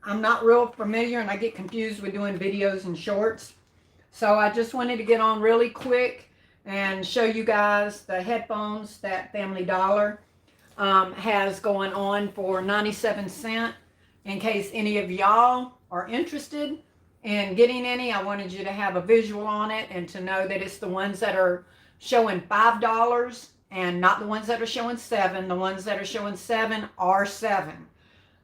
I'm not real familiar and I get confused with doing videos and shorts. So I just wanted to get on really quick and show you guys the headphones that Family Dollar has going on for 97 cents. In case any of y'all are interested in getting any, I wanted you to have a visual on it and to know that it's the ones that are showing $5 and not the ones that are showing 7. The ones that are showing 7 are 7.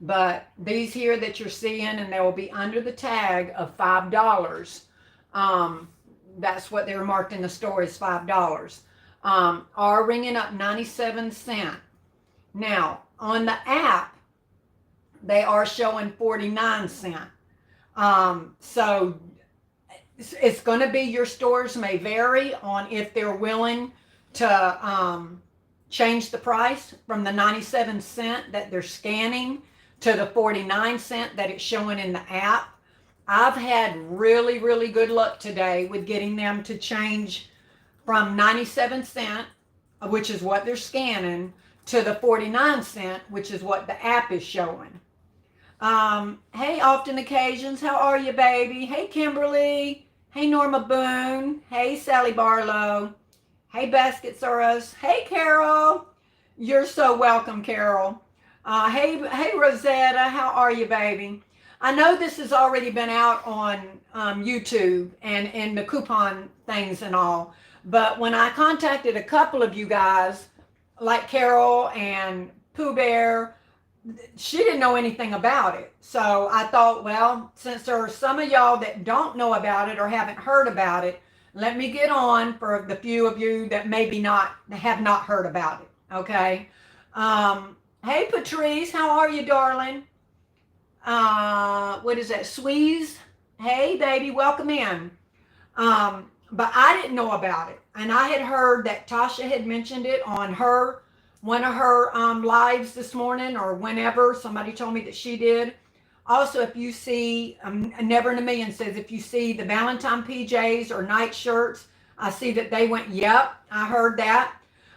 But these here that you're seeing, and they will be under the tag of $5. That's what they're marked in the store is $5. Are ringing up 97 cents. Now, on the app, they are showing 49 cents. So it's going to be, your stores may vary on if they're willing to change the price from the 97 cent that they're scanning to the 49 cent that it's showing in the app. I've had really, really good luck today with getting them to change from 97 cent, which is what they're scanning, to the 49 cent, which is what the app is showing. Hey, Often Occasions, how are you, baby? Hey, Kimberly. Hey, Norma Boone. Hey, Sally Barlow. Hey, Basket Soros. Hey, Carol. You're so welcome, Carol. Hey, Rosetta, how are you, baby? I know this has already been out on YouTube and in the coupon things and all, but when I contacted a couple of you guys, like Carol and Pooh Bear, she didn't know anything about it. So I thought, well, since there are some of y'all that don't know about it or haven't heard about it, let me get on for the few of you that maybe have not heard about it. Okay. Hey, Patrice, how are you, darling? What is that? Squeeze. Hey, baby, welcome in. But I didn't know about it. And I had heard that Tasha had mentioned it on one of her lives this morning or whenever. Somebody told me that she did. Also, if you see, Never in a Million says, if you see the Valentine PJs or night shirts, I see that they went, yep, I heard that.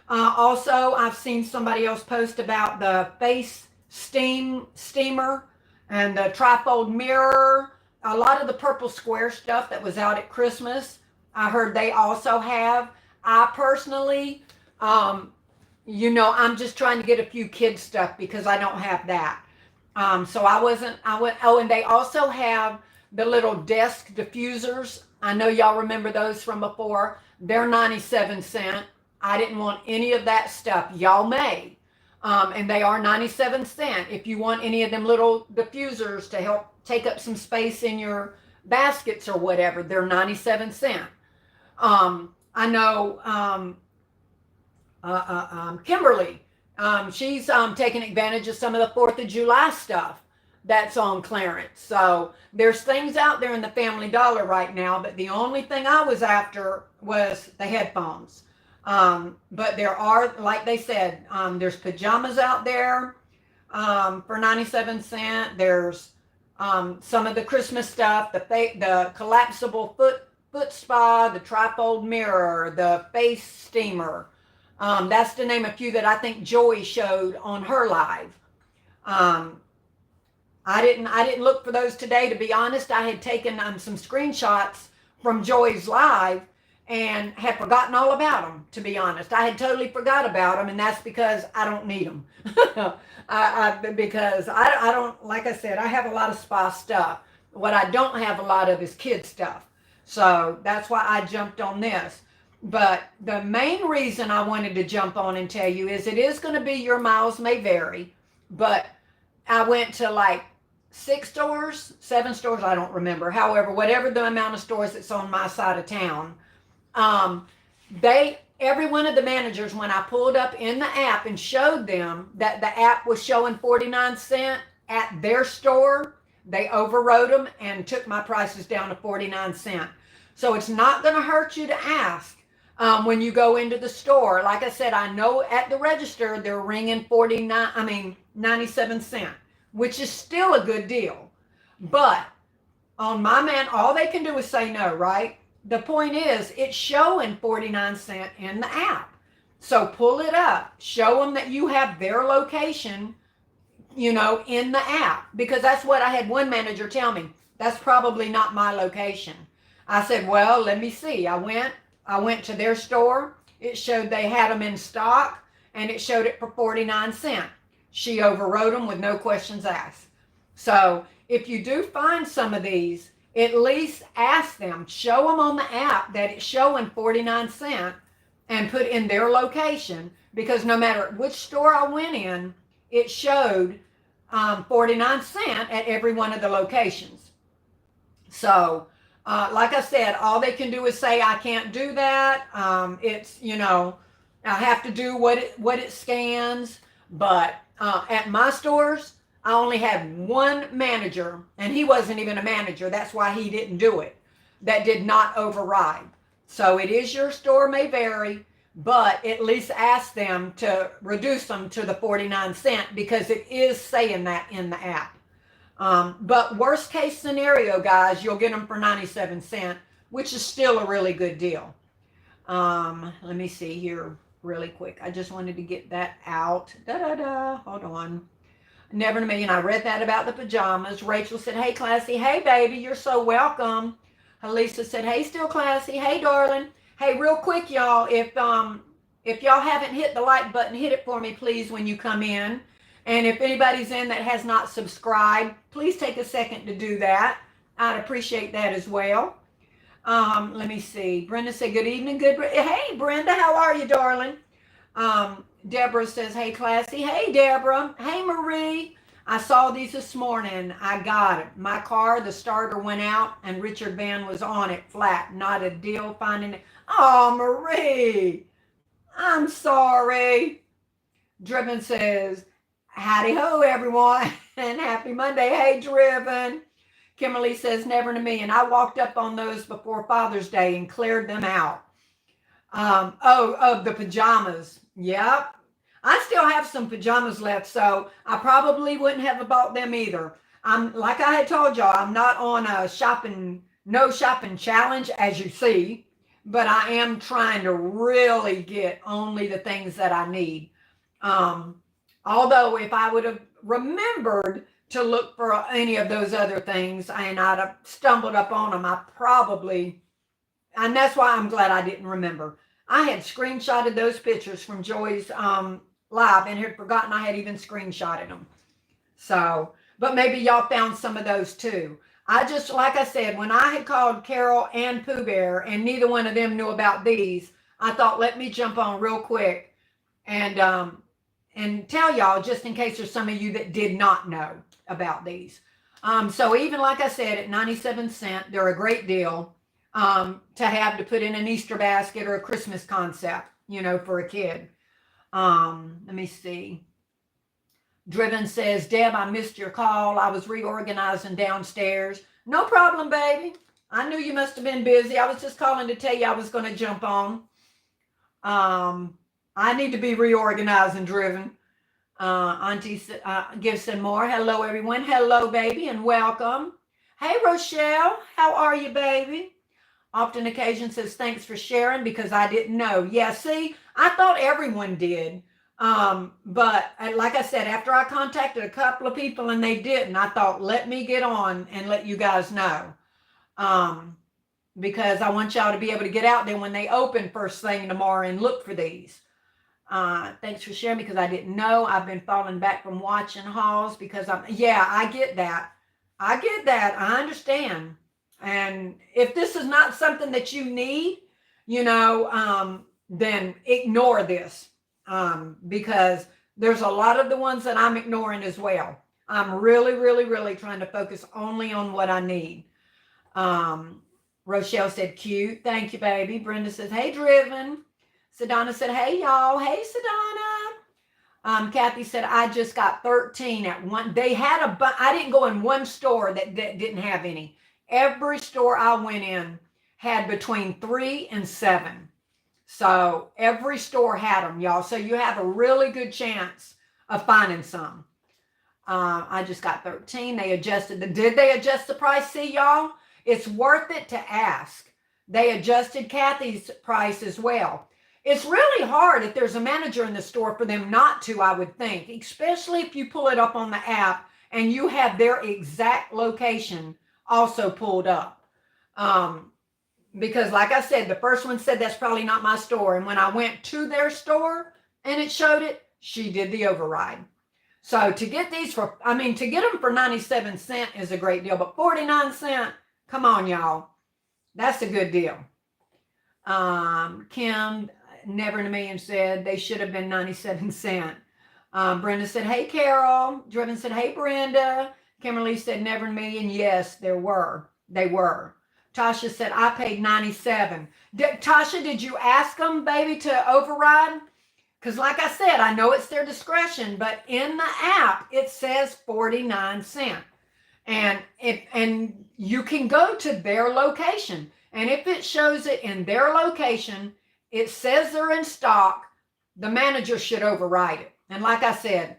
Also, I've seen somebody else post about the face steamer and the trifold mirror. A lot of the purple square stuff that was out at Christmas, I heard they also have. I personally, I'm just trying to get a few kids stuff because I don't have that. And they also have the little desk diffusers. I know y'all remember those from before. They're 97 cents. I didn't want any of that stuff. Y'all may. And they are 97 cents. If you want any of them little diffusers to help take up some space in your baskets or whatever, they're 97 cents. I know Kimberly, she's taking advantage of some of the 4th of July stuff that's on clearance. So there's things out there in the Family Dollar right now, but the only thing I was after was the headphones. But there are, like they said, there's pajamas out there for 97 cents. There's some of the Christmas stuff, the collapsible foot spa, the trifold mirror, the face steamer. That's to name a few that I think Joy showed on her live. I didn't look for those today, to be honest. I had taken some screenshots from Joy's live and had forgotten all about them, to be honest. I had totally forgot about them, and that's because I don't need them. Because I don't, like I said, I have a lot of spa stuff. What I don't have a lot of is kid stuff. So that's why I jumped on this. But the main reason I wanted to jump on and tell you is it is going to be, your miles may vary, but I went to like 6 stores, 7 stores, I don't remember. However, whatever the amount of stores that's on my side of town, every one of the managers, when I pulled up in the app and showed them that the app was showing 49 cents at their store, they overrode them and took my prices down to 49 cents. So it's not going to hurt you to ask when you go into the store. Like I said, I know at the register they're ringing 97 cents, which is still a good deal. But on my man, all they can do is say no, right? The point is, it's showing 49 cents in the app. So pull it up. Show them that you have their location in the app, because that's what I had one manager tell me. That's probably not my location. I said, well, let me see. I went to their store. It showed they had them in stock, and it showed it for 49 cents. She overrode them with no questions asked. So if you do find some of these, at least ask them, show them on the app that it's showing 49 cents, and put in their location, because no matter which store I went in, it showed 49 cents at every one of the locations. So, like I said, all they can do is say, I can't do that. It's, I have to do what it scans. But at my stores, I only had one manager, and he wasn't even a manager. That's why he didn't do it. That did not override. So it is, your store may vary, but at least ask them to reduce them to the 49 cents, because it is saying that in the app. But worst case scenario, guys, you'll get them for 97 cents, which is still a really good deal. Let me see here really quick. I just wanted to get that out. Hold on. Never in a million. I read that about the pajamas. Rachel said, hey, Classy. Hey, baby, you're so welcome. Lisa said, hey, still Classy. Hey, darling. Hey, real quick, y'all, if y'all haven't hit the like button, hit it for me, please, when you come in. And if anybody's in that has not subscribed, please take a second to do that. I'd appreciate that as well. Let me see. Brenda said, good evening. Hey, Brenda, how are you, darling? Deborah says, hey, Classy. Hey, Deborah. Hey, Marie. I saw these this morning. I got it. My car, the starter went out, and Richard Van was on it flat. Not a deal finding it. Oh, Marie, I'm sorry. Driven says, howdy ho, everyone, and happy Monday. Hey, Driven. Kimberly says, never in a million. I walked up on those before Father's Day and cleared them out. Of the pajamas. Yep. I still have some pajamas left, so I probably wouldn't have bought them either. Like I had told y'all, I'm not on a no shopping challenge, as you see, but I am trying to really get only the things that I need. Although if I would have remembered to look for any of those other things and I'd have stumbled up on them, and that's why I'm glad I didn't remember. I had screenshotted those pictures from Joy's live and had forgotten I had even screenshotted them. So, but maybe y'all found some of those too. Like I said, when I had called Carol and Pooh Bear and neither one of them knew about these, I thought, let me jump on real quick and tell y'all, just in case there's some of you that did not know about these. So even like I said, at 97 cents, they're a great deal to have to put in an Easter basket or a Christmas concept, for a kid. Let me see. Driven says, Deb, I missed your call. I was reorganizing downstairs. No problem, baby. I knew you must have been busy. I was just calling to tell you I was going to jump on. I need to be reorganizing, Driven. Auntie gives some more. Hello, everyone. Hello, baby, and welcome. Hey, Rochelle. How are you, baby? Often occasion says, thanks for sharing, because I didn't know. Yeah, see, I thought everyone did. But like I said, after I contacted a couple of people and they didn't, I thought, let me get on and let you guys know. Because I want y'all to be able to get out there when they open first thing tomorrow and look for these. Thanks for sharing, because I didn't know. I've been falling back from watching hauls because I get that. I understand. And if this is not something that you need, then ignore this. Because there's a lot of the ones that I'm ignoring as well. I'm really, really, really trying to focus only on what I need. Rochelle said, cute. Thank you, baby. Brenda says, hey, Driven. Sedona said, hey, y'all. Hey, Sedona. Kathy said, I just got 13 at one. They had I didn't go in one store that didn't have any. Every store I went in had between 3 and 7. So every store had them, y'all. So you have a really good chance of finding some. I just got 13. Did they adjust the price? See, y'all, it's worth it to ask. They adjusted Kathy's price as well. It's really hard if there's a manager in the store for them not to, I would think, especially if you pull it up on the app and you have their exact location also pulled up. Because like I said, the first one said that's probably not my store. And when I went to their store and it showed it, she did the override. So to get these for, I mean, to get them for 97 cents is a great deal, but 49 cents, come on, y'all. That's a good deal. Kim, never in a million, said they should have been 97 cents. Brenda said, hey, Carol. Driven said, hey, Brenda. Kimberly said, never in a million. Yes, there were. They were. Tasha said, I paid 97. Tasha, did you ask them, baby, to override? Because like I said, I know it's their discretion, but in the app, it says 49 cents. And you can go to their location. And if it shows it in their location, it says they're in stock, the manager should override it. And like I said,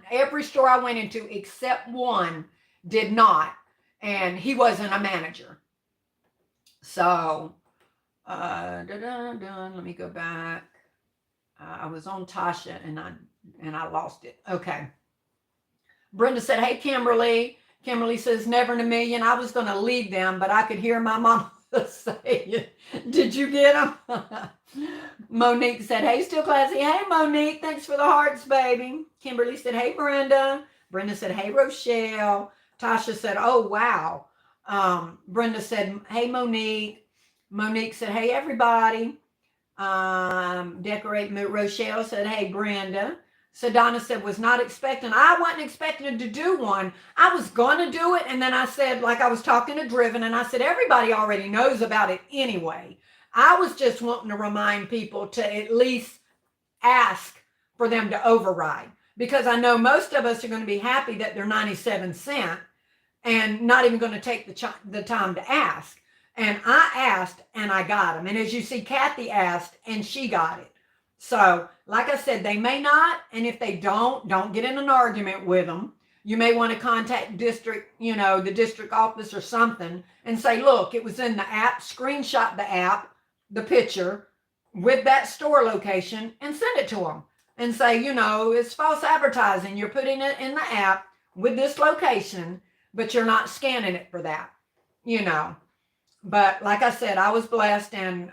every store I went into except one did not. And he wasn't a manager. So, let me go back. I was on Tasha and I lost it. Okay. Brenda said, hey, Kimberly. Kimberly says, never in a million. I was going to leave them, but I could hear my mom say, did you get them? Monique said, hey, Still Classy. Hey, Monique. Thanks for the hearts, baby. Kimberly said, hey, Brenda. Brenda said, hey, Rochelle. Tasha said, oh, wow. Brenda said, hey, Monique. Monique said, hey, everybody. Decorate Rochelle said, hey, Brenda. Sedona said, was not expecting. I wasn't expecting to do one. I was going to do it. And then I said, like I was talking to Driven, and I said, everybody already knows about it anyway. I was just wanting to remind people to at least ask for them to override. Because I know most of us are going to be happy that they're 97 cents and not even going to take the time to ask. And I asked and I got them. And as you see, Kathy asked and she got it. So, like I said, they may not. And if they don't get in an argument with them. You may want to contact the district office or something and say, look, it was in the app, screenshot the app, the picture with that store location and send it to them and say, it's false advertising. You're putting it in the app with this location, but you're not scanning it for that, But like I said, I was blessed and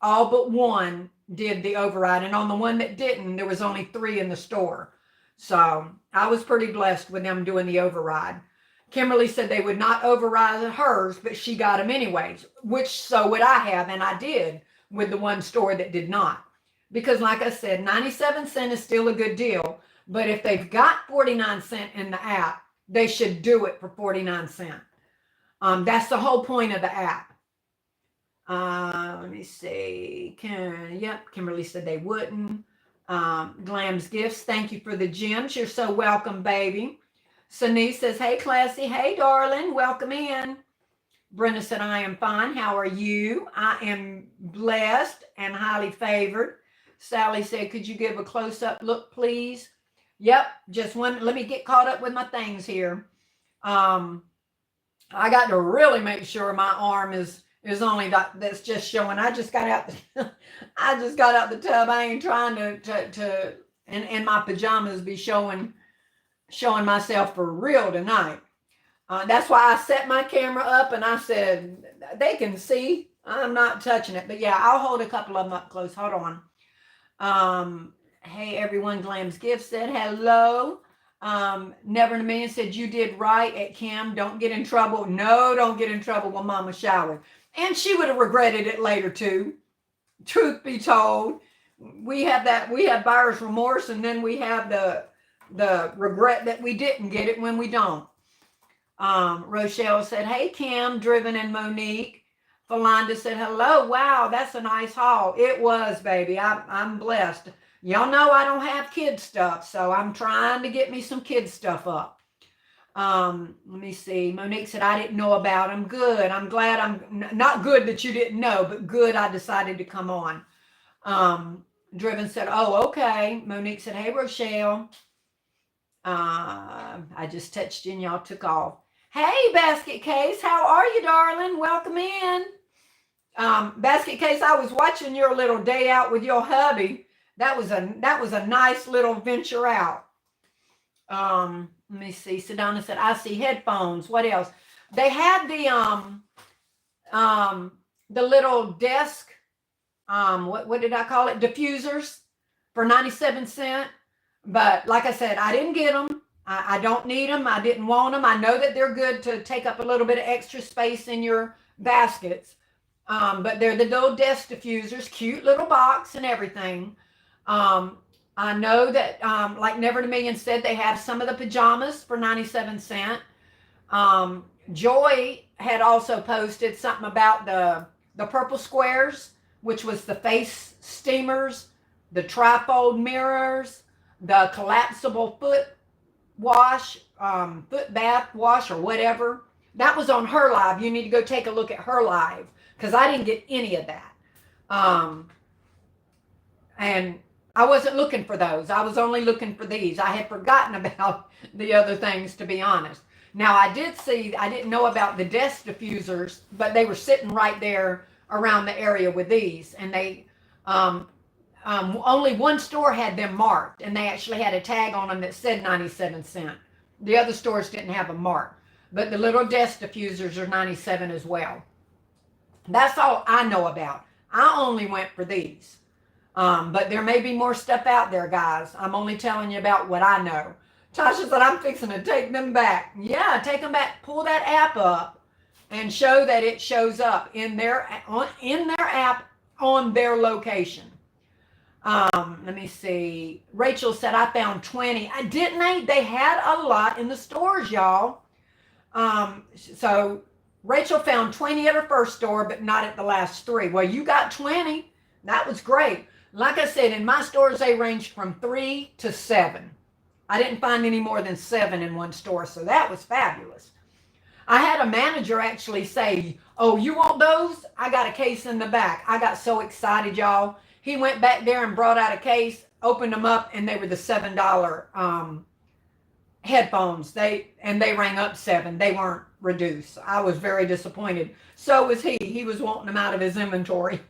all but one did the override. And on the one that didn't, there was only 3 in the store. So I was pretty blessed with them doing the override. Kimberly said they would not override hers, but she got them anyways, which so would I have. And I did with the one store that did not. Because like I said, 97 cents is still a good deal. But if they've got 49 cents in the app, they should do it for 49 cents. That's the whole point of the app. Let me see. Kimberly said they wouldn't. Glam's Gifts, thank you for the gems. You're so welcome, baby. Sanice says, hey, Classy. Hey, darling. Welcome in. Brenda said, I am fine. How are you? I am blessed and highly favored. Sally said, could you give a close-up look, please? Yep, just one. Let me get caught up with my things here. I got to really make sure my arm is only that's just showing. I just got out the tub. I ain't trying to in my pajamas be showing myself for real tonight. That's why I set my camera up and I said they can see. I'm not touching it, but yeah, I'll hold a couple of them up close. Hold on. Hey everyone, Glam's Gift said hello. Never in a million said you did right at Kim. Don't get in trouble. No, don't get in trouble when Mama showered. And she would have regretted it later too. Truth be told, we have buyer's remorse, and then we have the regret that we didn't get it when we don't. Rochelle said, hey Kim, Driven, and Monique. Philanda said hello. Wow, that's a nice haul. It was, baby. I'm blessed. Y'all know I don't have kid stuff, so I'm trying to get me some kid stuff up. Let me see. Monique said, I didn't know about them. Good. I'm glad. I'm not good that you didn't know, but good I decided to come on. Driven said, oh, okay. Monique said, hey, Rochelle. I just touched you and y'all took off. Hey, Basket Case. How are you, darling? Welcome in. Basket case, I was watching your little day out with your hubby. That was a nice little venture out. Let me see. Sedona said, I see headphones. What else? They had the little desk, what did I call it? Diffusers for 97 cents. But like I said, I didn't get them. I don't need them. I didn't want them. I know that they're good to take up a little bit of extra space in your baskets. But they're the little desk diffusers, cute little box and everything. I know that, like Never to Million said, they have some of the pajamas for 97 cents. Joy had also posted something about the purple squares, which was the face steamers, the trifold mirrors, the collapsible foot wash, foot bath wash, or whatever. That was on her live. You need to go take a look at her live because I didn't get any of that. And I wasn't looking for those. I was only looking for these. I had forgotten about the other things, to be honest. Now, I didn't know about the desk diffusers, but they were sitting right there around the area with these. And they, only one store had them marked, and they actually had a tag on them that said 97 cents. The other stores didn't have them marked. But the little desk diffusers are 97 as well. That's all I know about. I only went for these. But there may be more stuff out there, guys. I'm only telling you about what I know. Tasha said, I'm fixing to take them back. Yeah, take them back. Pull that app up and show that it shows up in their app on their location. Let me see. Rachel said, I found 20. Didn't they? They had a lot in the stores, y'all. So Rachel found 20 at her first store, but not at the last 3. Well, you got 20. That was great. Like I said, in my stores, they ranged from 3 to 7. I didn't find any more than 7 in one store, so that was fabulous. I had a manager actually say, oh, you want those? I got a case in the back. I got so excited, y'all. He went back there and brought out a case, opened them up, and they were the $7 headphones. They rang up 7. They weren't reduced. I was very disappointed. So was he. He was wanting them out of his inventory.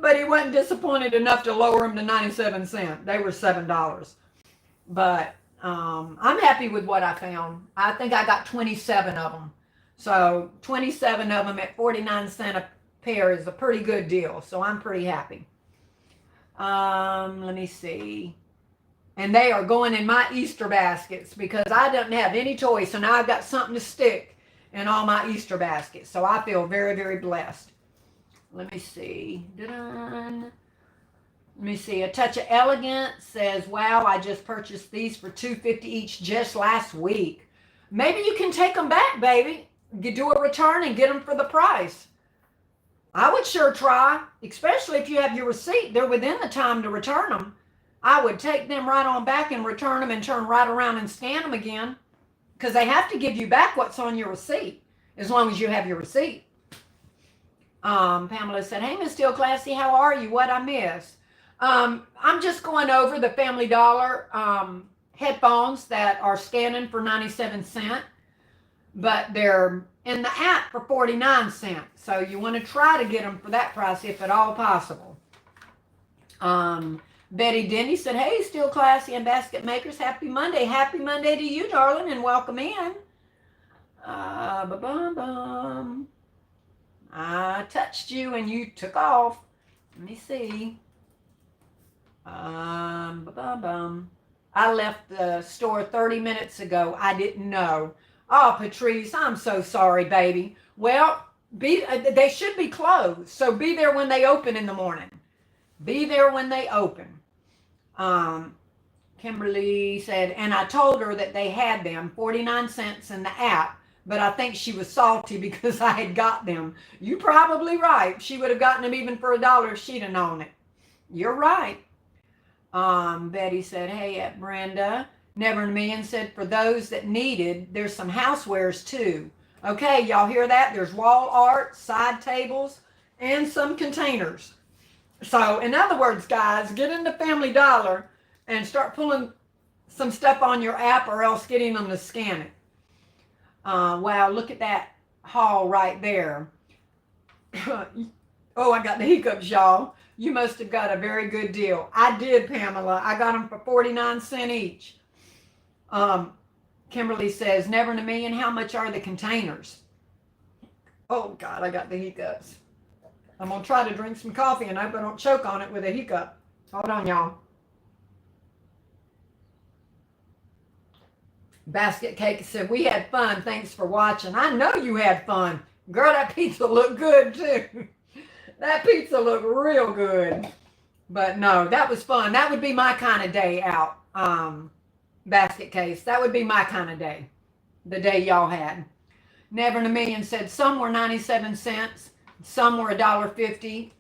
But he wasn't disappointed enough to lower them to 97 cents. They were $7. But I'm happy with what I found. I think I got 27 of them. So 27 of them at 49 cents a pair is a pretty good deal. So I'm pretty happy. Let me see. And they are going in my Easter baskets because I didn't have any choice. So now I've got something to stick in all my Easter baskets. So I feel very, very blessed. Let me see. Let me see. A Touch of Elegance says, wow, I just purchased these for $2.50 each just last week. Maybe you can take them back, baby. You do a return and get them for the price. I would sure try, especially if you have your receipt. They're within the time to return them. I would take them right on back and return them and turn right around and scan them again because they have to give you back what's on your receipt as long as you have your receipt. Pamela said, hey, Miss Still Classy, how are you? What I miss? I'm just going over the Family Dollar headphones that are scanning for 97 cents, but they're in the app for 49 cents. So you want to try to get them for that price if at all possible. Betty Denny said, hey, Still Classy and Basket Makers, happy Monday. Happy Monday to you, darling, and welcome in. Ba-bum-bum. I touched you and you took off. Let me see. I left the store 30 minutes ago. I didn't know. Oh, Patrice, I'm so sorry, baby. Well, they should be closed. So be there when they open in the morning. Be there when they open. Kimberly said, and I told her that they had them 49 cents in the app. But I think she was salty because I had got them. You're probably right. She would have gotten them even for $1 if she'd have known it. You're right. Betty said, hey, Brenda. Never in a Million said, for those that needed, there's some housewares too. Okay, y'all hear that? There's wall art, side tables, and some containers. So, in other words, guys, get into Family Dollar and start pulling some stuff on your app or else getting them to scan it. Wow, look at that haul right there. Oh, I got the hiccups, y'all. You must have got a very good deal. I did, Pamela. I got them for 49 cents each. Um, Kimberly says, never in a million. How much are the containers? Oh, God, I got the hiccups. I'm going to try to drink some coffee and hope I don't choke on it with a hiccup. Hold on, y'all. Basket Cake said, we had fun. Thanks for watching. I know you had fun. Girl, that pizza looked good, too. That pizza looked real good. But no, that was fun. That would be my kind of day out. Basket Case. That would be my kind of day. The day y'all had. Never in a Million said some were 97 cents. Some were $1.50,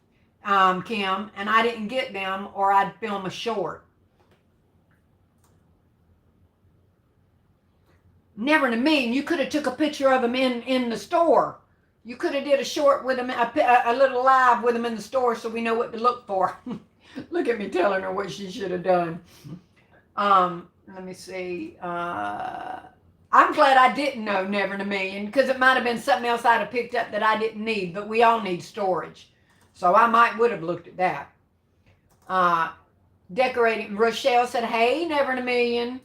Kim. And I didn't get them or I'd film a short. Never in a million. You could have took a picture of them in the store. You could have did a short with them, a little live with them in the store so we know what to look for. Look at me telling her what she should have done. Let me see. I'm glad I didn't know Never in a Million because it might have been something else I'd have picked up that I didn't need, but we all need storage. So I would have looked at that. Decorating. Rochelle said, hey, Never in a Million.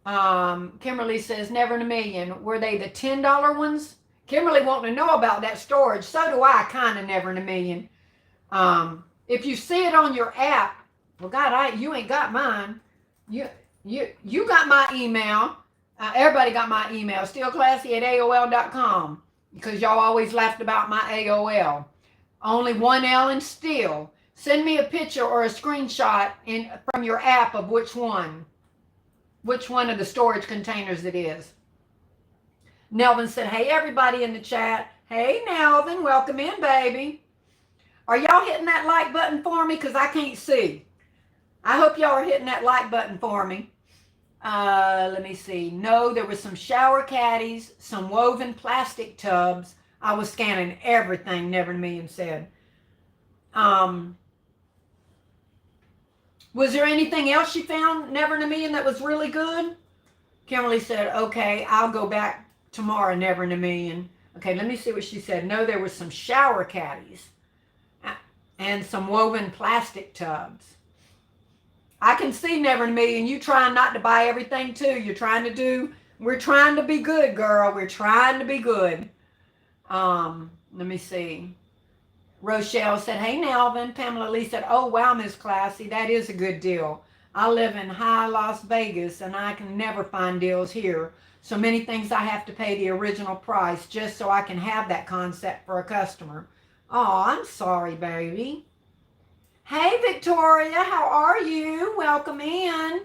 Kimberly says, never in a million. Were they the $10 ones? Kimberly wanting to know about that storage. So do I, kind of never in a million. If you see it on your app, well, God, you ain't got mine. You got my email. Everybody got my email, stillclassy@aol.com, because y'all always laughed about my AOL. Only one L in still. Send me a picture or a screenshot from your app of which one of the storage containers it is. Nelvin said, hey, everybody in the chat. Hey, Nelvin, welcome in, baby. Are y'all hitting that like button for me? Because I can't see. I hope y'all are hitting that like button for me. Let me see. No, there was some shower caddies, some woven plastic tubs. I was scanning everything, Never in a Million said. Was there anything else you found, Never in a Million, that was really good? Kimberly said, okay, I'll go back tomorrow, Never in a Million. Okay, let me see what she said. No, there was some shower caddies and some woven plastic tubs. I can see, Never in a Million, you trying not to buy everything too. We're trying to be good, girl. We're trying to be good. Let me see. Rochelle said, hey, Nelvin. Pamela Lee said, oh, wow, Miss Classy. That is a good deal. I live in high Las Vegas, and I can never find deals here. So many things I have to pay the original price just so I can have that concept for a customer. Oh, I'm sorry, baby. Hey, Victoria, how are you? Welcome in.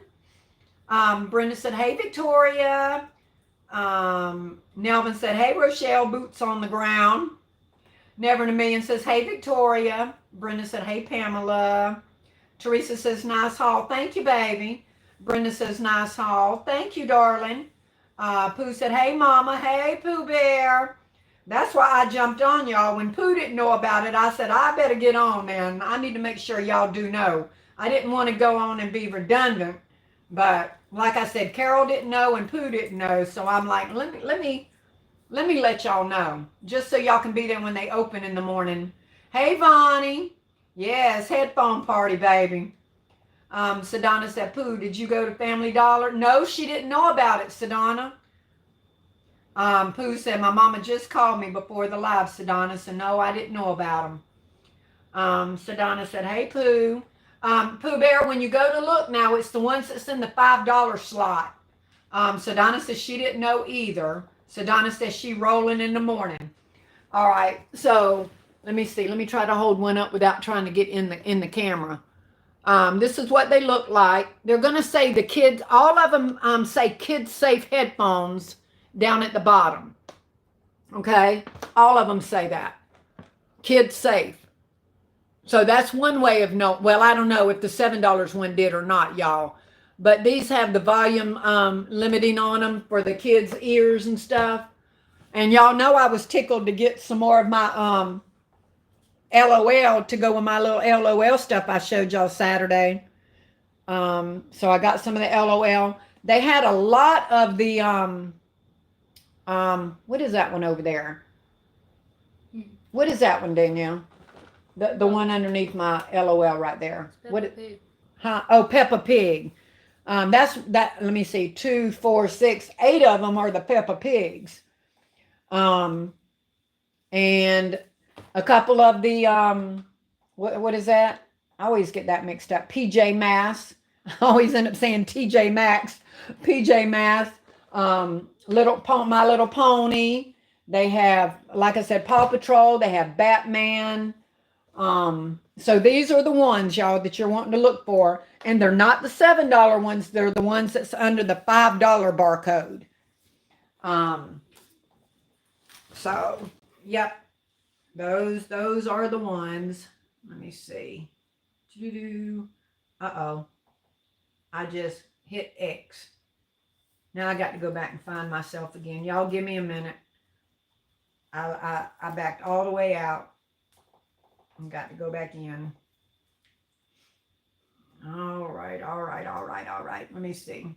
Brenda said, hey, Victoria. Nelvin said, hey, Rochelle, boots on the ground. Never in a Million says, hey, Victoria. Brenda said, hey, Pamela. Teresa says, nice haul. Thank you, baby. Brenda says, nice haul. Thank you, darling. Pooh said, hey, Mama. Hey, Pooh Bear. That's why I jumped on y'all. When Pooh didn't know about it, I said, I better get on, man. I need to make sure y'all do know. I didn't want to go on and be redundant. But like I said, Carol didn't know and Pooh didn't know. So I'm like, let me let y'all know. Just so y'all can be there when they open in the morning. Hey, Vonnie. Yes, headphone party, baby. Sedona said, Pooh, did you go to Family Dollar? No, she didn't know about it, Sedona. Pooh said, my mama just called me before the live, Sedona. So, no, I didn't know about them. Sedona said, hey, Pooh. Pooh Bear, when you go to look now, it's the ones that's in the $5 slot. Sedona says she didn't know either. Sedona says she rolling in the morning. All right, so let me see. Let me try to hold one up without trying to get in the camera. This is what they look like. They're going to say the kids, all of them say kids safe headphones down at the bottom. Okay, all of them say that. Kids safe. So that's one way of knowing. Well, I don't know if the $7 one did or not, y'all. But these have the volume limiting on them for the kids' ears and stuff. And y'all know I was tickled to get some more of my LOL to go with my little LOL stuff I showed y'all Saturday. So I got some of the LOL. They had a lot of the, what is that one over there? What is that one, Danielle? The one underneath my LOL right there. Peppa Pig. Huh? Oh, Peppa Pig. That's that. Let me see. 2, 4, 6, 8 of them are the Peppa Pigs. Um, and a couple of the what is that? I always get that mixed up. PJ Masks. I always end up saying TJ Maxx. PJ Masks. My Little Pony. They have, like I said, Paw Patrol. They have Batman. So these are the ones, y'all, that you're wanting to look for. And they're not the $7 ones. They're the ones that's under the $5 barcode. So, yep. Those are the ones. Let me see. Uh-oh. I just hit X. Now I got to go back and find myself again. Y'all give me a minute. I backed all the way out. I've got to go back in. All right. Let me see.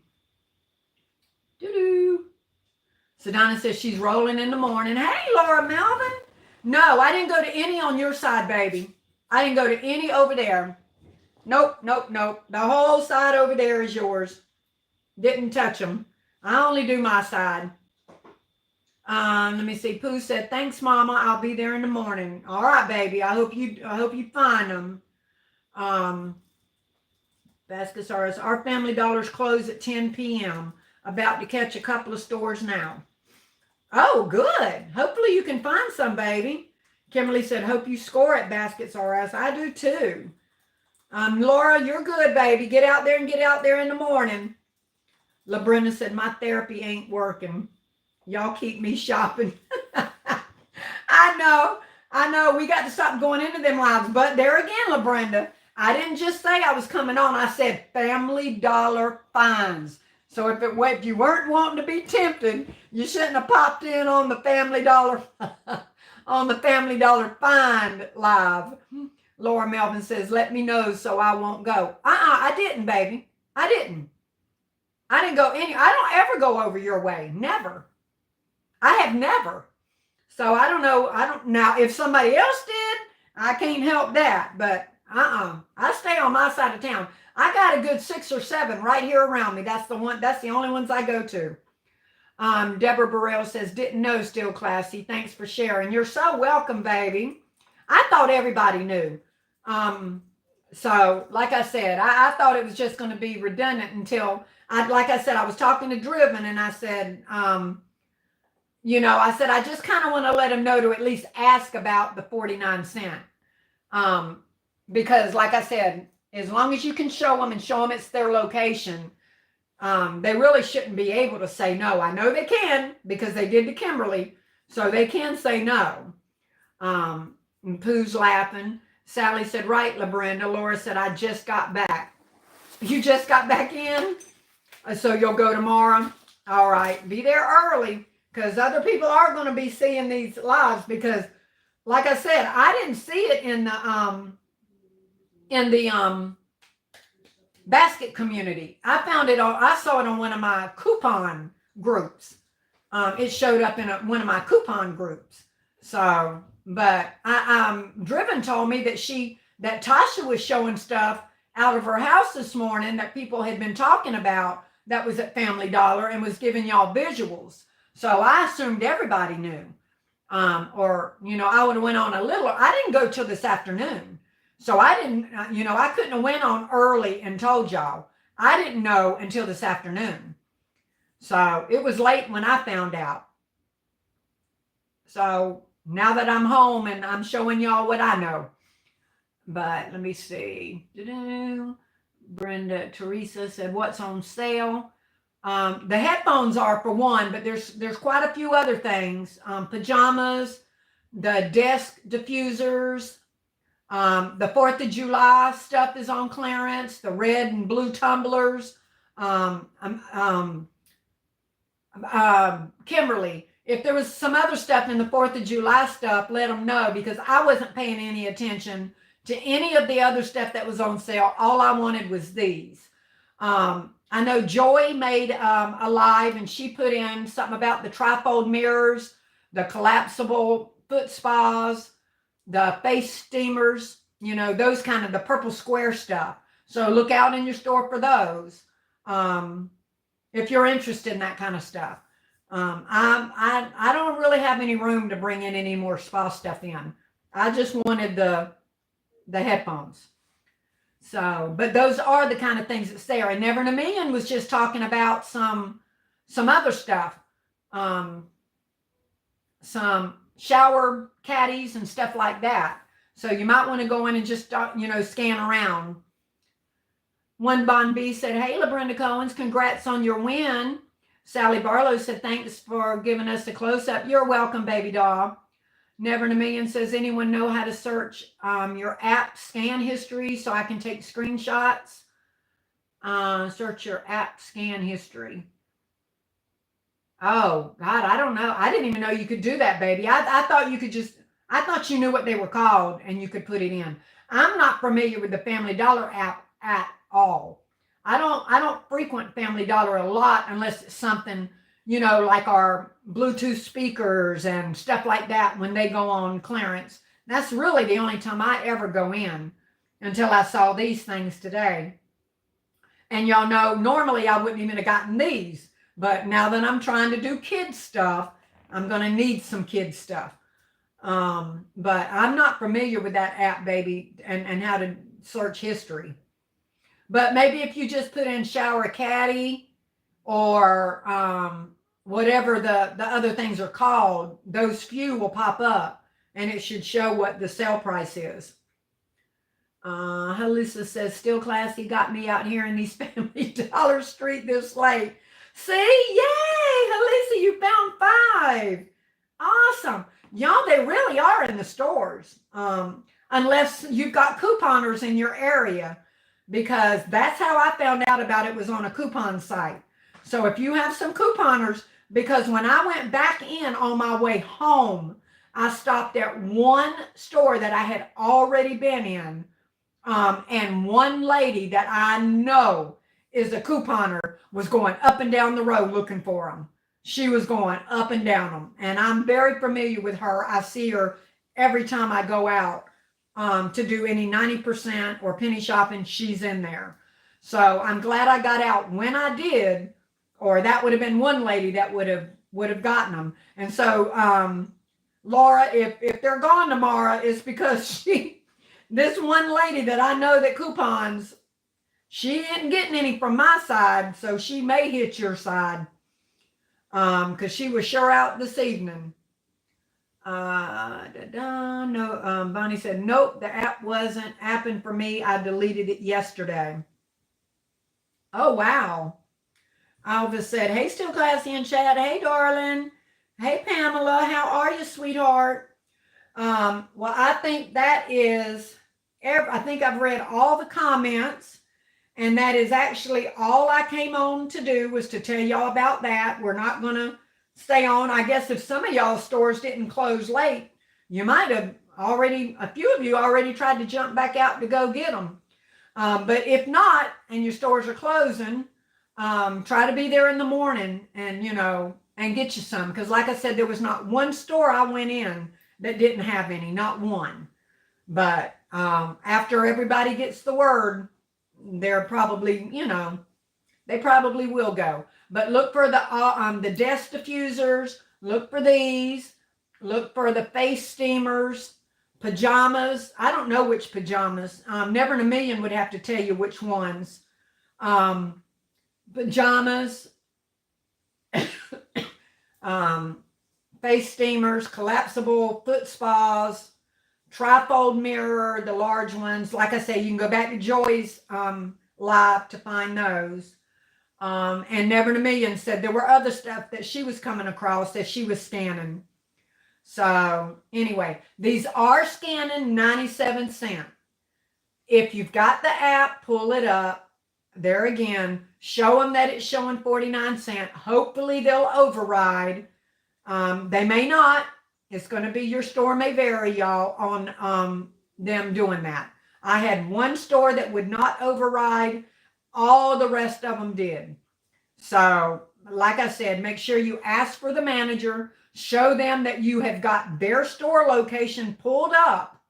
Sedona says she's rolling in the morning. Hey, Laura Melvin. No, I didn't go to any on your side, baby. I didn't go to any over there. Nope. The whole side over there is yours. Didn't touch them. I only do my side. Let me see. Pooh said, "Thanks, Mama. I'll be there in the morning." All right, baby. I hope you find them. Basketsaurus, our Family Dollars close at 10 p.m. About to catch a couple of stores now. Oh, good. Hopefully you can find some, baby. Kimberly said, "Hope you score at Basketsaurus." I do too. Laura, you're good, baby. Get out there in the morning. LaBrenda said, "My therapy ain't working. Y'all keep me shopping." I know. We got to stop going into them lives. But there again, LaBrenda, I didn't just say I was coming on. I said Family Dollar finds. So if you weren't wanting to be tempted, you shouldn't have popped in on the Family Dollar on the Family Dollar find live. Laura Melvin says, "Let me know so I won't go." I didn't, baby. I didn't go I don't ever go over your way. Never. I have never. So I don't know. Now, if somebody else did, I can't help that. But I stay on my side of town. I got a good 6 or 7 right here around me. That's the only ones I go to. Deborah Burrell says, "Didn't know, still classy. Thanks for sharing." You're so welcome, baby. I thought everybody knew. So like I said, I thought it was just going to be redundant until like I said, I was talking to Driven and I said, I said, I just kind of want to let him know to at least ask about the 49 cent. Because like I said, as long as you can show them and show them it's their location, they really shouldn't be able to say no. I know they can because they did to Kimberly, so they can say no. And Pooh's laughing. Sally said, "Right, LaBrenda." Laura said, "I just got back." You just got back in? So you'll go tomorrow? All right. Be there early because other people are going to be seeing these lives because, like I said, I didn't see it in the basket community. I saw it on one of my coupon groups. It showed up in one of my coupon groups. So, but Driven told me that Tasha was showing stuff out of her house this morning that people had been talking about that was at Family Dollar and was giving y'all visuals. So I assumed everybody knew. I would have went on a little. I didn't go till this afternoon. So I didn't, I couldn't have went on early and told y'all. I didn't know until this afternoon. So it was late when I found out. So now that I'm home and I'm showing y'all what I know. But let me see. Brenda Teresa said, "What's on sale?" The headphones are for one, but there's quite a few other things. Pajamas, the desk diffusers, the 4th of July stuff is on clearance, the red and blue tumblers. Kimberly, if there was some other stuff in the 4th of July stuff, let them know because I wasn't paying any attention to any of the other stuff that was on sale. All I wanted was these. I know Joy made a live and she put in something about the trifold mirrors, the collapsible foot spas, the face steamers, you know, those kind of the purple square stuff. So look out in your store for those. If you're interested in that kind of stuff. I don't really have any room to bring in any more spa stuff in. I just wanted the headphones. So, but those are the kind of things that's there. And Never in a Million was just talking about some other stuff, some shower caddies and stuff like that. So you might want to go in and just you know, scan around. One Bon B said, "Hey, LaBrenda Cohens, congrats on your win." Sally Barlow said, "Thanks for giving us a close-up." You're welcome, baby doll. Never in a Million says, "Anyone know how to search your app scan history so I can take screenshots?" Search your app scan history. Oh, God, I don't know. I didn't even know you could do that, baby. I thought you could just, I thought you knew what they were called and you could put it in. I'm not familiar with the Family Dollar app at all. I don't frequent Family Dollar a lot unless it's something, you know, like our Bluetooth speakers and stuff like that when they go on clearance. That's really the only time I ever go in until I saw these things today. And y'all know, normally I wouldn't even have gotten these. But now that I'm trying to do kids stuff, I'm going to need some kids stuff. But I'm not familiar with that app, baby, and how to search history. But maybe if you just put in shower caddy or whatever the other things are called, those few will pop up and it should show what the sale price is. Halissa says, "Still classy, got me out here in these Family Dollar Street this late." See, yay, Halissa, you found 5. Awesome. Y'all, they really are in the stores, unless you've got couponers in your area, because that's how I found out about it, was on a coupon site. So if you have some couponers, because when I went back in on my way home, I stopped at one store that I had already been in, and one lady that I know is a couponer was going up and down the road looking for them. She was going up and down them. And I'm very familiar with her. I see her every time I go out to do any 90% or penny shopping. She's in there. So I'm glad I got out when I did, or that would have been one lady that would have gotten them. And so Laura, if they're gone tomorrow, it's because this one lady that I know that coupons, she isn't getting any from my side, so she may hit your side, because she was sure out this evening. No, Bonnie said, "Nope, the app wasn't apping for me. I deleted it yesterday." Oh, wow. Alva said, "Hey, Still Classy in chat. Hey, darling. Hey, Pamela. How are you, sweetheart?" Well, I think that is, I think I've read all the comments. And that is actually all I came on to do, was to tell y'all about that. We're not going to stay on. I guess if some of y'all's stores didn't close late, you might have already, a few of you already tried to jump back out to go get them. But if not, and your stores are closing, try to be there in the morning and, you know, and get you some. Because like I said, there was not one store I went in that didn't have any, not one. But after everybody gets the word, they're probably, you know, they probably will go. But look for the desk diffusers. Look for these. Look for the face steamers, pajamas. I don't know which pajamas. Never in a Million would have to tell you which ones. Pajamas, face steamers, collapsible foot spas, trifold mirror, the large ones. Like I say, you can go back to Joy's live to find those. And Never in a Million said there were other stuff that she was coming across that she was scanning. So anyway, these are scanning 97 cents. If you've got the app, pull it up. There again, show them that it's showing 49 cents. Hopefully they'll override. They may not. It's going to be, your store may vary, y'all, on them doing that. I had one store that would not override. All the rest of them did. So, like I said, make sure you ask for the manager. Show them that you have got their store location pulled up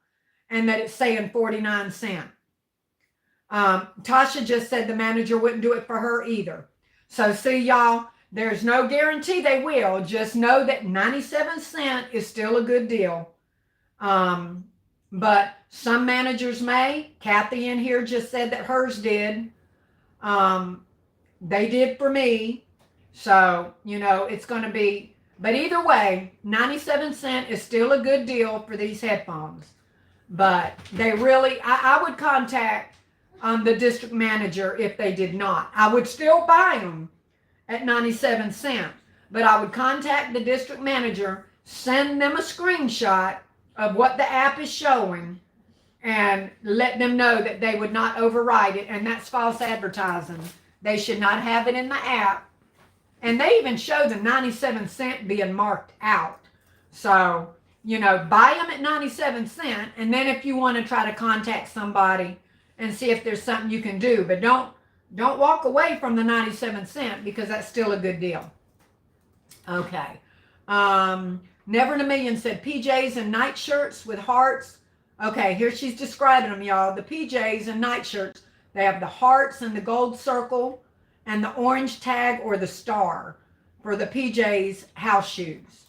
and that it's saying 49 cents. Tasha just said the manager wouldn't do it for her either. So see, y'all, there's no guarantee they will. Just know that 97 cents is still a good deal. But some managers may. Kathy in here just said that hers did. They did for me. So, you know, it's going to be, but either way, 97 cents is still a good deal for these headphones. But they really, I would contact the district manager if they did not. I would still buy them at 97 cents, but I would contact the district manager, send them a screenshot of what the app is showing, and let them know that they would not override it, and that's false advertising. They should not have it in the app. And they even show the 97 cent being marked out. So, you know, buy them at 97 cents, and then if you want to try to contact somebody and see if there's something you can do, but don't walk away from the 97 cent, because that's still a good deal. Okay. Never in a Million said PJs and night shirts with hearts. Okay, here she's describing them, y'all. The PJs and night shirts, they have the hearts and the gold circle and the orange tag or the star for the PJs house shoes.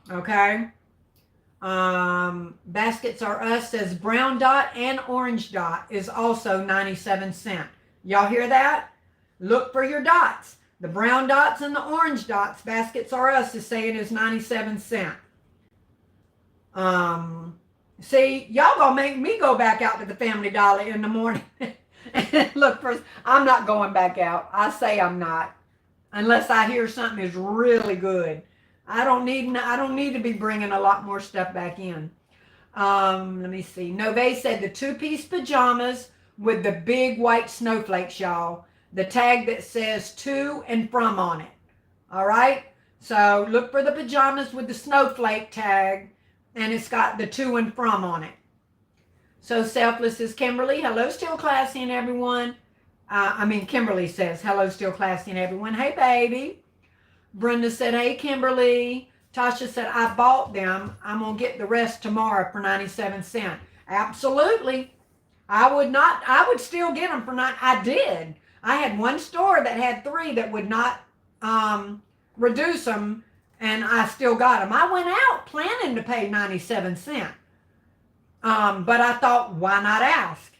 Okay. Baskets Are Us says brown dot and orange dot is also 97 cents. Y'all hear that? Look for your dots. The brown dots and the orange dots, Baskets Are Us is saying is 97 cents. See, y'all gonna make me go back out to the Family Dollar in the morning and look for, I'm not going back out. I say I'm not, unless I hear something is really good. I don't need to be bringing a lot more stuff back in. Let me see. Nove said the two-piece pajamas with the big white snowflakes, y'all. The tag that says to and from on it. All right? So look for the pajamas with the snowflake tag, and it's got the to and from on it. So Selfless is Kimberly. Hello, Still Classy and everyone. Kimberly says, hello, Still Classy and everyone. Hey, baby. Brenda said, hey, Kimberly. Tasha said, I bought them. I'm going to get the rest tomorrow for 97 cents. Absolutely. I would still get them for I did. I had one store that had 3 that would not reduce them, and I still got them. I went out planning to pay 97 cents. But I thought, why not ask?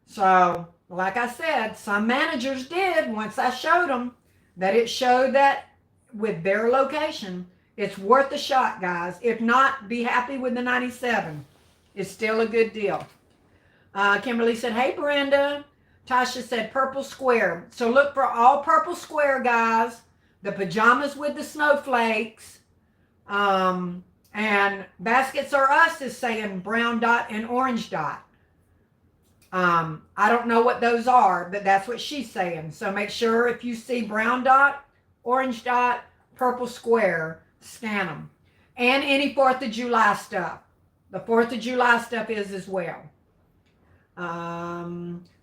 So, like I said, some managers did once I showed them that it showed that with their location, it's worth a shot, guys. If not, be happy with the 97. It's still a good deal. Kimberly said, hey, Brenda. Tasha said purple square. So look for all purple square, guys. The pajamas with the snowflakes. And Baskets Are Us is saying brown dot and orange dot. I don't know what those are, but that's what she's saying. So make sure if you see brown dot, orange dot, purple square, scan them. And any 4th of July stuff. The 4th of July stuff is as well.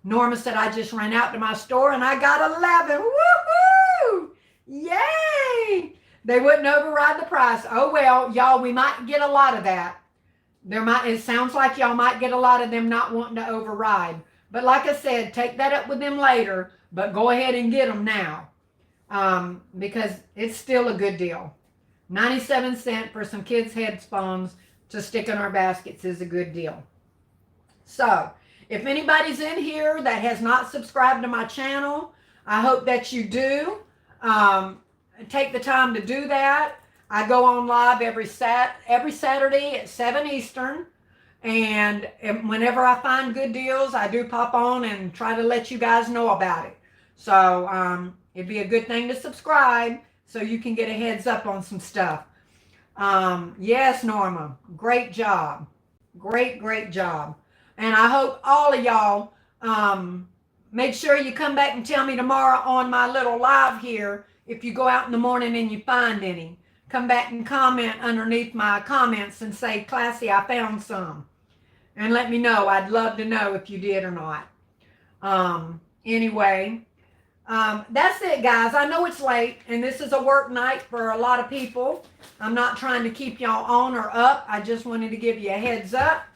Norma said, I just ran out to my store and I got 11. Woohoo! Yay! They wouldn't override the price. Oh, well, y'all, we might get a lot of that. It sounds like y'all might get a lot of them not wanting to override. But like I said, take that up with them later, but go ahead and get them now. Because it's still a good deal. 97 cents for some kids' headphones to stick in our baskets is a good deal. So, if anybody's in here that has not subscribed to my channel, I hope that you do. Take the time to do that. I go on live every Saturday at 7 Eastern. And whenever I find good deals, I do pop on and try to let you guys know about it. So it'd be a good thing to subscribe so you can get a heads up on some stuff. Yes, Norma. Great job. Great job. And I hope all of y'all make sure you come back and tell me tomorrow on my little live here, if you go out in the morning and you find any. Come back and comment underneath my comments and say, Classy, I found some. And let me know. I'd love to know if you did or not. Anyway, that's it, guys. I know it's late, and this is a work night for a lot of people. I'm not trying to keep y'all on or up. I just wanted to give you a heads up.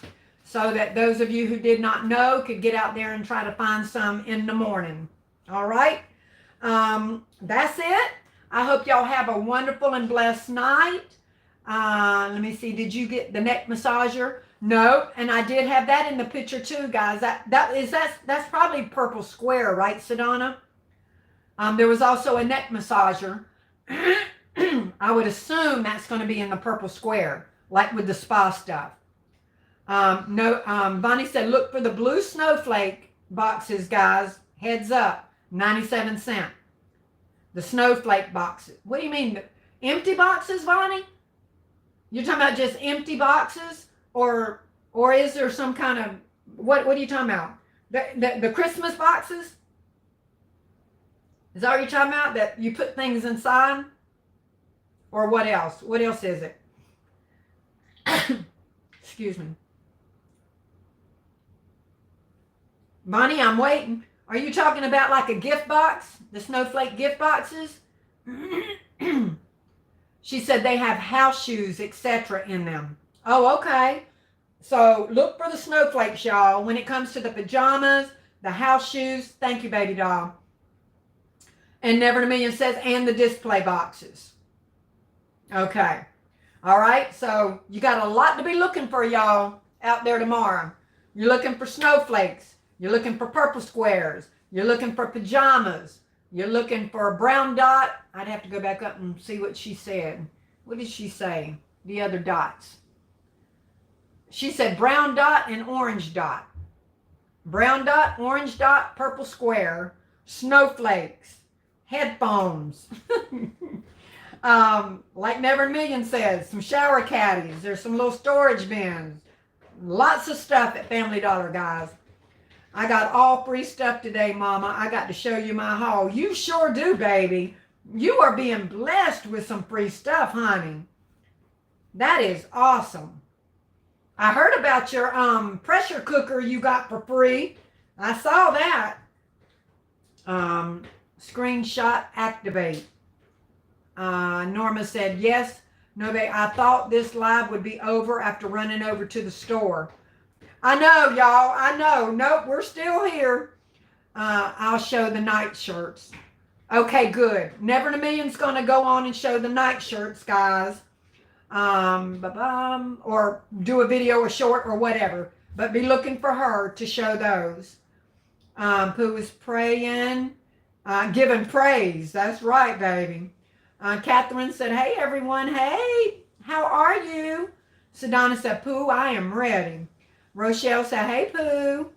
so that those of you who did not know could get out there and try to find some in the morning. All right. That's it. I hope y'all have a wonderful and blessed night. Let me see. Did you get the neck massager? No. And I did have that in the picture too, guys. That's probably purple square, right, Sedona? There was also a neck massager. I would assume that's going to be in the purple square, like with the spa stuff. Bonnie said, look for the blue snowflake boxes, guys. Heads up, 97 cents. The snowflake boxes. What do you mean? Empty boxes, Bonnie? You're talking about just empty boxes? Or is there some kind of, what are you talking about? The Christmas boxes? Is that what you're talking about? That you put things inside? Or what else? What else is it? Excuse me. Bonnie, I'm waiting. Are you talking about like a gift box? The snowflake gift boxes? She said they have house shoes, etc. in them. Oh, okay. So look for the snowflakes, y'all. When it comes to the pajamas, the house shoes. Thank you, baby doll. And Never in a Million says, and the display boxes. Okay. All right. So you got a lot to be looking for, y'all, out there tomorrow. You're looking for snowflakes. You're looking for purple squares. You're looking for pajamas. You're looking for a brown dot. I'd have to go back up and see what she said. What did she say? The other dots. She said brown dot and orange dot. Brown dot, orange dot, purple square, snowflakes, headphones. Like Never in a Million says, some shower caddies. There's some little storage bins. Lots of stuff at Family Dollar, guys. I got all free stuff today, Mama. I got to show you my haul. You sure do, baby. You are being blessed with some free stuff, honey. That is awesome. I heard about your pressure cooker you got for free. I saw that. Screenshot activate. Norma said, yes. No, I thought this live would be over after running over to the store. I know, y'all. I know. Nope, we're still here. I'll show the night shirts. Okay, good. Never in a Million's going to go on and show the night shirts, guys. Or do a video or short or whatever. But be looking for her to show those. Who is praying, giving praise. That's right, baby. Catherine said, hey, everyone. Hey, how are you? Sedona said, Pooh, I am ready. Rochelle said, hey, Pooh.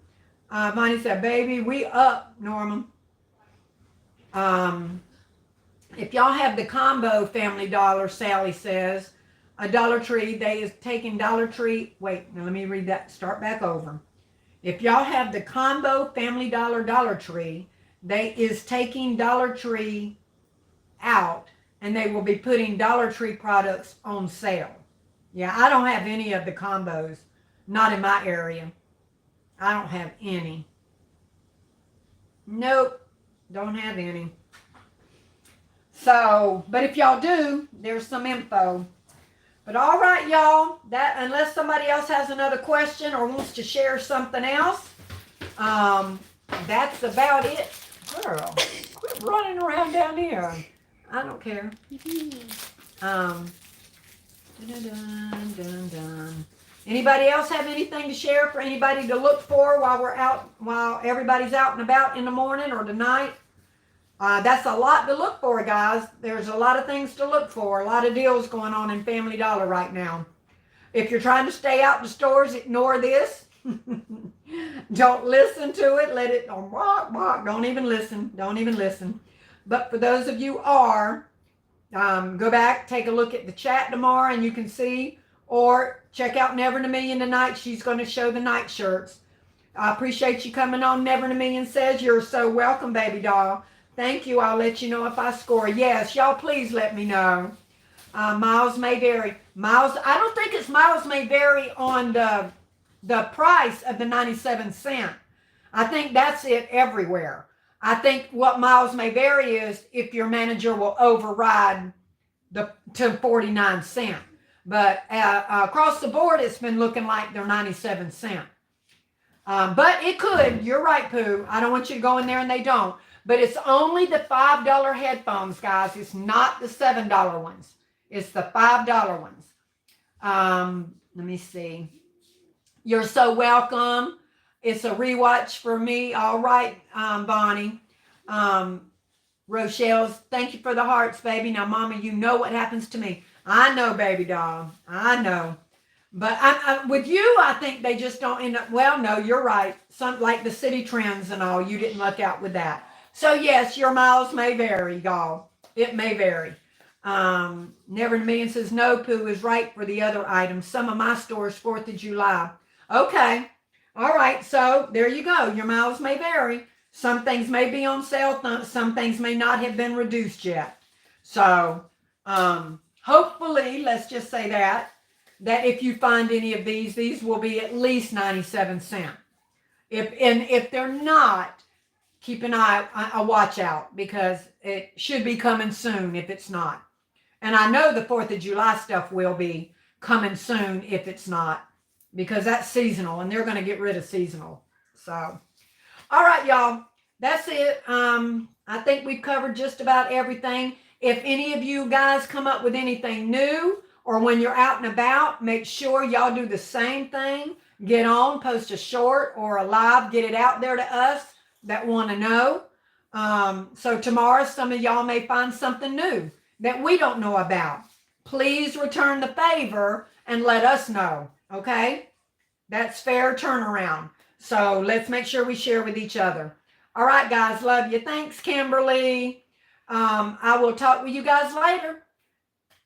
Bonnie said, baby, we up, Norma. If y'all have the combo Family Dollar, Sally says, a Dollar Tree, they is taking Dollar Tree. Wait, now let me read that. Start back over. If y'all have the combo Family Dollar Dollar Tree, they is taking Dollar Tree out, and they will be putting Dollar Tree products on sale. Yeah, I don't have any of the combos. Not in my area. I don't have any. Nope. Don't have any. So, but if y'all do, there's some info. But all right, y'all. That, unless somebody else has another question or wants to share something else, that's about it. Girl, quit running around down here. I don't care. Dun, dun, dun, dun. Anybody else have anything to share for anybody to look for while everybody's out and about in the morning or tonight? That's a lot to look for, guys. There's a lot of things to look for. A lot of deals going on in Family Dollar right now. If you're trying to stay out in the stores, ignore this. Don't listen to it. Let it don't even listen. Don't even listen. But for those of you who are, go back, take a look at the chat tomorrow, and you can see. Or check out Never in a Million tonight. She's going to show the night shirts. I appreciate you coming on. Never in a Million says, you're so welcome, baby doll. Thank you. I'll let you know if I score. Yes, y'all please let me know. Miles may vary. Miles, I don't think it's miles may vary on the price of the 97 cent. I think that's it everywhere. I think what miles may vary is if your manager will override to 49 cents. But across the board, it's been looking like they're 97 cents. But it could. You're right, Pooh. I don't want you to go in there and they don't. But it's only the $5 headphones, guys. It's not the $7 ones. It's the $5 ones. Let me see. You're so welcome. It's a rewatch for me. All right, Bonnie. Rochelle's, thank you for the hearts, baby. Now, Mama, you know what happens to me. I know, baby doll. I know. But with you, I think they just don't end up, well, no, you're right. Some like the city trends and all, you didn't luck out with that. So yes, your miles may vary, y'all. It may vary. Never in a Million says, no, Pooh is right for the other items. Some of my stores, 4th of July. Okay. All right. So there you go. Your miles may vary. Some things may be on sale. Some things may not have been reduced yet. So hopefully, let's just say that if you find any of these will be at least 97 cents. If they're not, keep an eye, a watch out, because it should be coming soon if it's not. And I know the 4th of July stuff will be coming soon if it's not, because that's seasonal and they're going to get rid of seasonal. So, all right, y'all, that's it. I think we've covered just about everything. If any of you guys come up with anything new, or when you're out and about, make sure y'all do the same thing. Get on, post a short or a live, get it out there to us that want to know. So tomorrow, some of y'all may find something new that we don't know about. Please return the favor and let us know, okay? That's fair turnaround. So let's make sure we share with each other. All right, guys, love you. Thanks, Kimberly. I will talk with you guys later.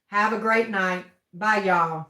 Have a great night. Bye, y'all.